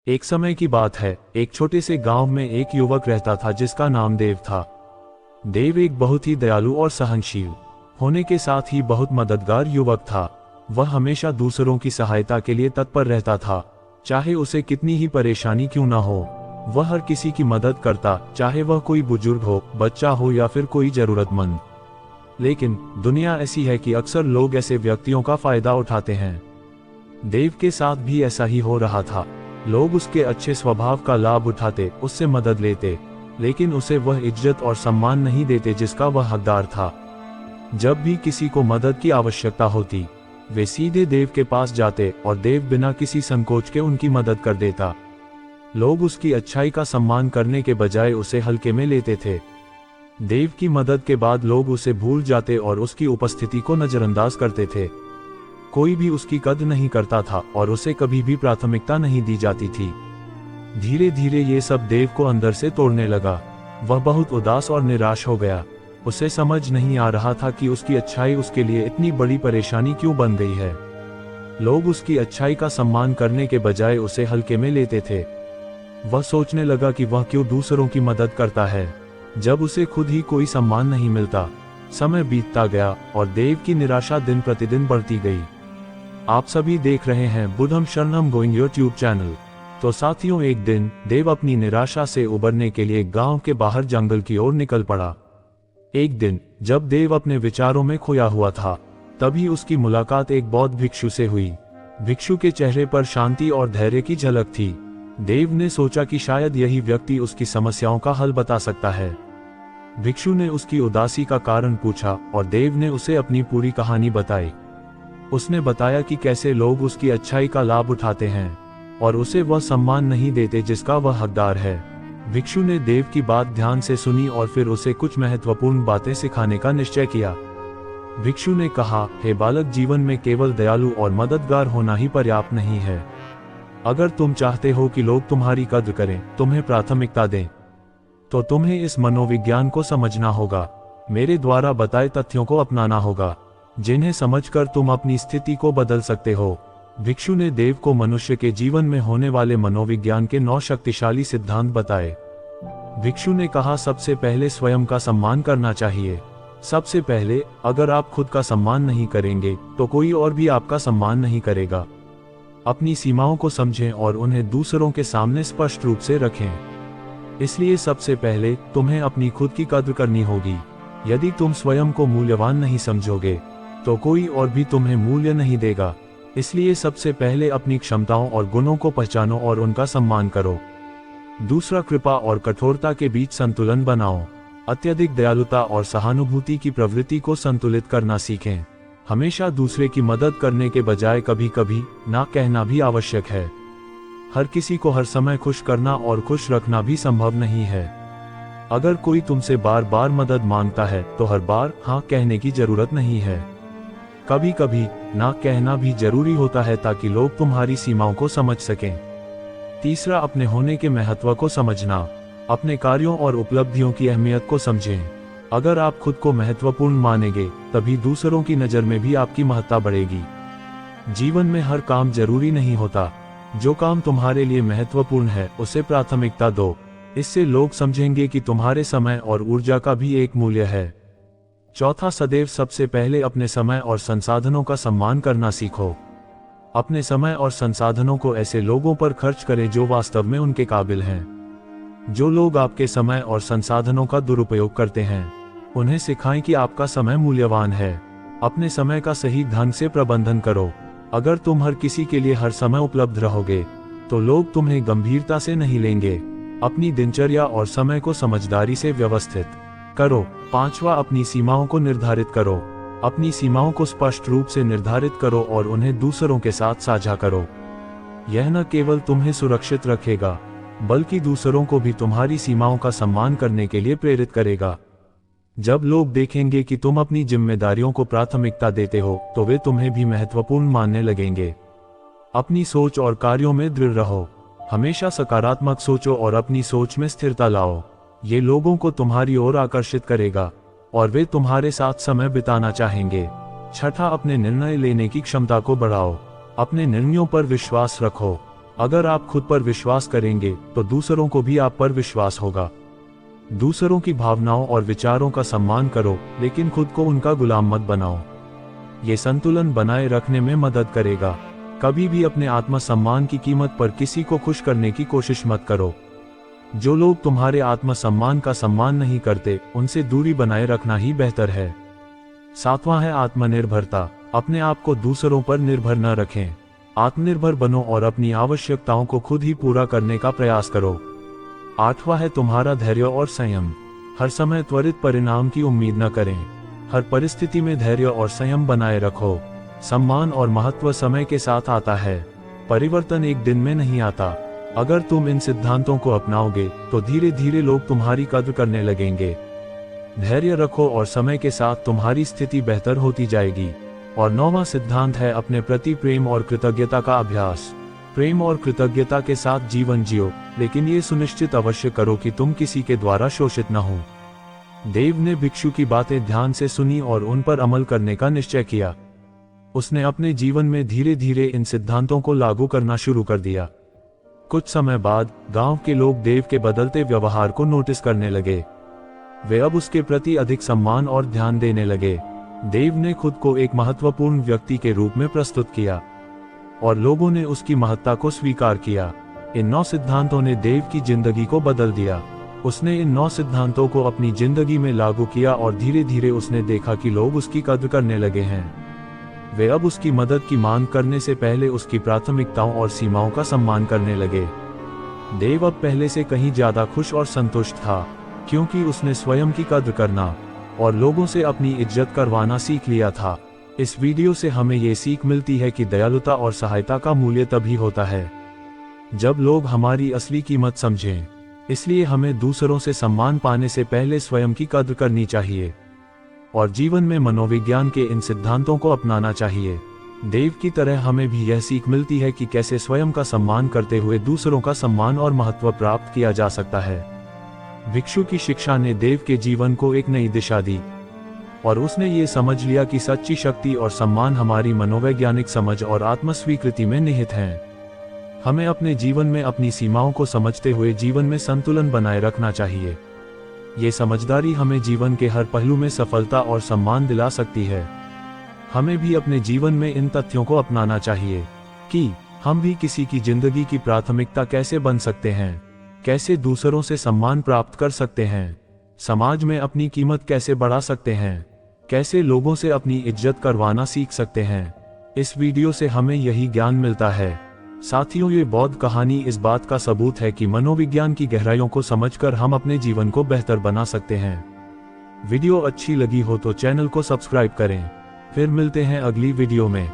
एक समय की बात है, एक छोटे से गांव में एक युवक रहता था जिसका नाम देव था। देव एक बहुत ही दयालु और सहनशील होने के साथ ही बहुत मददगार युवक था। वह हमेशा दूसरों की सहायता के लिए तत्पर रहता था, चाहे उसे कितनी ही परेशानी क्यों ना हो। वह हर किसी की मदद करता, चाहे वह कोई बुजुर्ग हो, बच्चा हो या फिर कोई जरूरतमंद। लेकिन दुनिया ऐसी है कि अक्सर लोग ऐसे व्यक्तियों का फायदा उठाते हैं। देव के साथ भी ऐसा ही हो रहा था। लोग उसके अच्छे स्वभाव का लाभ उठाते, उससे मदद लेते, लेकिन उसे वह इज्जत और सम्मान नहीं देते जिसका वह हकदार था। जब भी किसी को मदद की आवश्यकता होती, वे सीधे देव के पास जाते और देव बिना किसी संकोच के उनकी मदद कर देता। लोग उसकी अच्छाई का सम्मान करने के बजाय उसे हल्के में लेते थे। देव की मदद के बाद लोग उसे भूल जाते और उसकी उपस्थिति को नजरअंदाज करते थे। कोई भी उसकी कद्र नहीं करता था और उसे कभी भी प्राथमिकता नहीं दी जाती थी। धीरे धीरे ये सब देव को अंदर से तोड़ने लगा। वह बहुत उदास और निराश हो गया। उसे समझ नहीं आ रहा था कि उसकी अच्छाई उसके लिए इतनी बड़ी परेशानी क्यों बन गई है। लोग उसकी अच्छाई का सम्मान करने के बजाय उसे हल्के में लेते थे। वह सोचने लगा कि वह क्यों दूसरों की मदद करता है जब उसे खुद ही कोई सम्मान नहीं मिलता। समय बीतता गया और देव की निराशा दिन प्रतिदिन बढ़ती गई। आप सभी देख रहे हैं बुद्धम शरणम गोइंग यूट्यूब चैनल। तो साथियों, एक दिन देव अपनी निराशा से उबरने के लिए गांव के बाहर जंगल की ओर निकल पड़ा। एक दिन जब देव अपने विचारों में खोया हुआ था, तभी उसकी मुलाकात एक बौद्ध भिक्षु से हुई। भिक्षु के चेहरे पर शांति और धैर्य की झलक थी। देव ने सोचा कि शायद यही व्यक्ति उसकी समस्याओं का हल बता सकता है। भिक्षु ने उसकी उदासी का कारण पूछा और देव ने उसे अपनी पूरी कहानी बताई। उसने बताया कि कैसे लोग उसकी अच्छाई का लाभ उठाते हैं और उसे वह सम्मान नहीं देते जिसका वह हकदार है। भिक्षु ने देव की बात ध्यान से सुनी और फिर उसे कुछ महत्वपूर्ण बातें सिखाने का निश्चय किया। भिक्षु ने कहा, हे बालक, जीवन में केवल दयालु और मददगार होना ही पर्याप्त नहीं है। अगर तुम चाहते हो कि लोग तुम्हारी कद्र करें, तुम्हें प्राथमिकता दें, तो तुम्हें इस मनोविज्ञान को समझना होगा। मेरे द्वारा बताए तथ्यों को अपनाना होगा, जिन्हें समझकर तुम अपनी स्थिति को बदल सकते हो। भिक्षु ने देव को मनुष्य के जीवन में होने वाले मनोविज्ञान के 9 शक्तिशाली सिद्धांत बताए। भिक्षु ने कहा, सबसे पहले स्वयं का सम्मान करना चाहिए। सबसे पहले, अगर आप खुद का सम्मान नहीं करेंगे तो कोई और भी आपका सम्मान नहीं करेगा। अपनी सीमाओं को समझें और उन्हें दूसरों के सामने स्पष्ट रूप से रखें। इसलिए सबसे पहले तुम्हें अपनी खुद की कद्र करनी होगी। यदि तुम स्वयं को मूल्यवान नहीं समझोगे तो कोई और भी तुम्हें मूल्य नहीं देगा। इसलिए सबसे पहले अपनी क्षमताओं और गुणों को पहचानो और उनका सम्मान करो। दूसरा, कृपा और कठोरता के बीच संतुलन बनाओ। अत्यधिक दयालुता और सहानुभूति की प्रवृत्ति को संतुलित करना सीखें। हमेशा दूसरे की मदद करने के बजाय कभी कभी ना कहना भी आवश्यक है। हर किसी को हर समय खुश करना और खुश रखना भी संभव नहीं है। अगर कोई तुमसे बार बार मदद मांगता है तो हर बार हाँ कहने की जरूरत नहीं है। कभी कभी ना कहना भी जरूरी होता है ताकि लोग तुम्हारी सीमाओं को समझ सकें। तीसरा, अपने होने के महत्व को समझना। अपने कार्यों और उपलब्धियों की अहमियत को समझें। अगर आप खुद को महत्वपूर्ण मानेंगे, तभी दूसरों की नज़र में भी आपकी महत्ता बढ़ेगी। जीवन में हर काम जरूरी नहीं होता। जो काम तुम्हारे लिए महत्वपूर्ण है उसे प्राथमिकता दो। इससे लोग समझेंगे कि तुम्हारे समय और ऊर्जा का भी एक मूल्य है। चौथा, सदैव सबसे पहले अपने समय और संसाधनों का सम्मान करना सीखो। अपने समय और संसाधनों को ऐसे लोगों पर खर्च करें जो वास्तव में उनके काबिल हैं। जो लोग आपके समय और संसाधनों का दुरुपयोग करते हैं, उन्हें सिखाएं कि आपका समय मूल्यवान है। अपने समय का सही ढंग से प्रबंधन करो। अगर तुम हर किसी के लिए हर समय उपलब्ध रहोगे तो लोग तुम्हें गंभीरता से नहीं लेंगे। अपनी दिनचर्या और समय को समझदारी से व्यवस्थित करो। पांचवा, अपनी सीमाओं को निर्धारित करो। अपनी सीमाओं को स्पष्ट रूप से निर्धारित करो और उन्हें दूसरों के साथ साझा करो। यह न केवल तुम्हें सुरक्षित रखेगा, बल्कि दूसरों को भी तुम्हारी सीमाओं का सम्मान करने के लिए प्रेरित करेगा। जब लोग देखेंगे कि तुम अपनी जिम्मेदारियों को प्राथमिकता देते हो, तो वे तुम्हें भी महत्वपूर्ण मानने लगेंगे। अपनी सोच और कार्यों में दृढ़ रहो। हमेशा सकारात्मक सोचो और अपनी सोच में स्थिरता लाओ। ये लोगों को तुम्हारी ओर आकर्षित करेगा और वे तुम्हारे साथ समय बिताना चाहेंगे। छठा, अपने निर्णय लेने की क्षमता को बढ़ाओ। अपने निर्णयों पर विश्वास रखो अगर आप खुद पर विश्वास करेंगे तो दूसरों को भी आप पर विश्वास होगा। दूसरों की भावनाओं और विचारों का सम्मान करो, लेकिन खुद को उनका गुलाम मत बनाओ। ये संतुलन बनाए रखने में मदद करेगा। कभी भी अपने आत्मसम्मान की कीमत पर किसी को खुश करने की कोशिश मत करो। जो लोग तुम्हारे आत्मसम्मान का सम्मान नहीं करते, उनसे दूरी बनाए रखना ही बेहतर है। 7वां है आत्मनिर्भरता। अपने आप को दूसरों पर निर्भर न रखें। आत्मनिर्भर बनो और अपनी आवश्यकताओं को खुद ही पूरा करने का प्रयास करो। 8वां है तुम्हारा धैर्य और संयम। हर समय त्वरित परिणाम की उम्मीद न करें। हर परिस्थिति में धैर्य और संयम बनाए रखो। सम्मान और महत्व समय के साथ आता है, परिवर्तन एक दिन में नहीं आता। अगर तुम इन सिद्धांतों को अपनाओगे तो धीरे धीरे लोग तुम्हारी कद्र करने लगेंगे। धैर्य रखो और समय के साथ तुम्हारी स्थिति बेहतर होती जाएगी। और 9वां सिद्धांत है अपने प्रति प्रेम और कृतज्ञता का अभ्यास। प्रेम और कृतज्ञता के साथ जीवन जियो, लेकिन ये सुनिश्चित अवश्य करो कि तुम किसी के द्वारा शोषित न हो। देव ने भिक्षु की बातें ध्यान से सुनी और उन पर अमल करने का निश्चय किया। उसने अपने जीवन में धीरे धीरे इन सिद्धांतों को लागू करना शुरू कर दिया। कुछ समय बाद गांव के लोग देव के बदलते व्यवहार को नोटिस करने लगे। वे अब उसके प्रति अधिक सम्मान और ध्यान देने लगे। देव ने खुद को एक महत्वपूर्ण व्यक्ति के रूप में प्रस्तुत किया और लोगों ने उसकी महत्ता को स्वीकार किया। इन 9 सिद्धांतों ने देव की जिंदगी को बदल दिया। उसने इन 9 सिद्धांतों को अपनी जिंदगी में लागू किया और धीरे धीरे उसने देखा कि लोग उसकी कद्र करने लगे हैं। वे अब उसकी मदद की मांग करने से पहले उसकी प्राथमिकताओं और सीमाओं का सम्मान करने लगे। देव अब पहले से कहीं ज्यादा खुश और संतुष्ट था, क्योंकि उसने स्वयं की कद्र करना और लोगों से अपनी इज्जत करवाना सीख लिया था। इस वीडियो से हमें ये सीख मिलती है कि दयालुता और सहायता का मूल्य तभी होता है जब लोग हमारी असली कीमत समझें। इसलिए हमें दूसरों से सम्मान पाने से पहले स्वयं की कद्र करनी चाहिए और जीवन में मनोविज्ञान के इन सिद्धांतों को अपनाना चाहिए। देव की तरह हमें भी यह सीख मिलती है कि कैसे स्वयं का सम्मान करते हुए दूसरों का सम्मान और महत्व प्राप्त किया जा सकता है। भिक्षु की शिक्षा ने देव के जीवन को एक नई दिशा दी और उसने ये समझ लिया कि सच्ची शक्ति और सम्मान हमारी मनोवैज्ञानिक समझ और आत्मस्वीकृति में निहित हैं। हमें अपने जीवन में अपनी सीमाओं को समझते हुए जीवन में संतुलन बनाए रखना चाहिए। ये समझदारी हमें जीवन के हर पहलू में सफलता और सम्मान दिला सकती है। हमें भी अपने जीवन में इन तथ्यों को अपनाना चाहिए कि हम भी किसी की जिंदगी की प्राथमिकता कैसे बन सकते हैं, कैसे दूसरों से सम्मान प्राप्त कर सकते हैं, समाज में अपनी कीमत कैसे बढ़ा सकते हैं, कैसे लोगों से अपनी इज्जत करवाना सीख सकते हैं। इस वीडियो से हमें यही ज्ञान मिलता है। साथियों, ये बौद्ध कहानी इस बात का सबूत है कि मनोविज्ञान की गहराइयों को समझकर हम अपने जीवन को बेहतर बना सकते हैं। वीडियो अच्छी लगी हो तो चैनल को सब्सक्राइब करें। फिर मिलते हैं अगली वीडियो में।